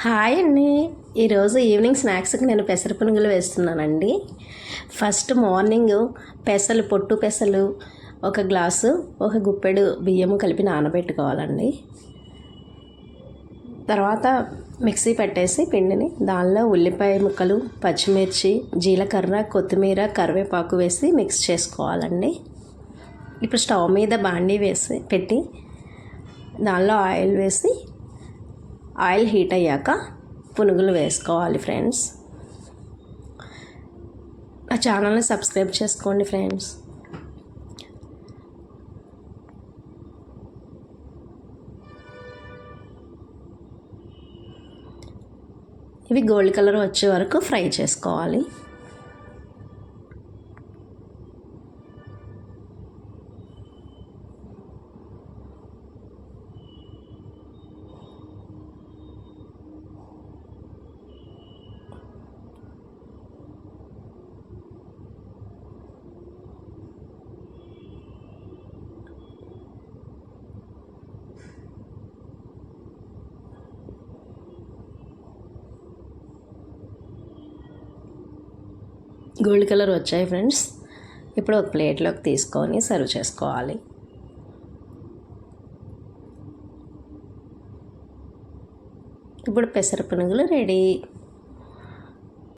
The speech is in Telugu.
హాయ్ అండి. ఈరోజు ఈవినింగ్ స్నాక్స్కి నేను పెసర పునుగులు వేస్తున్నానండి. ఫస్ట్ మార్నింగ్ పొట్టు పెసలు ఒక గ్లాసు ఒక గుప్పెడు బియ్యము కలిపి నానబెట్టుకోవాలండి. తర్వాత మిక్సీ పెట్టేసి పిండిని దానిలో ఉల్లిపాయ ముక్కలు, పచ్చిమిర్చి, జీలకర్ర, కొత్తిమీర, కరివేపాకు వేసి మిక్స్ చేసుకోవాలండి. ఇప్పుడు స్టవ్ మీద బాండీ పెట్టి దానిలో ఆయిల్ వేసి ఆయిల్ హీట్ అయ్యాక పునుగులు వేసుకోవాలి ఫ్రెండ్స్. నా ఛానల్ని సబ్స్క్రైబ్ చేసుకోండి ఫ్రెండ్స్. ఇవి గోల్డ్ కలర్ వచ్చే వరకు ఫ్రై చేసుకోవాలి. గోల్డ్ కలర్ వచ్చాయి ఫ్రెండ్స్. ఇప్పుడు ఒక ప్లేట్లోకి తీసుకొని సర్వ్ చేసుకోవాలి. ఇప్పుడు పెసర పునుగులు రెడీ.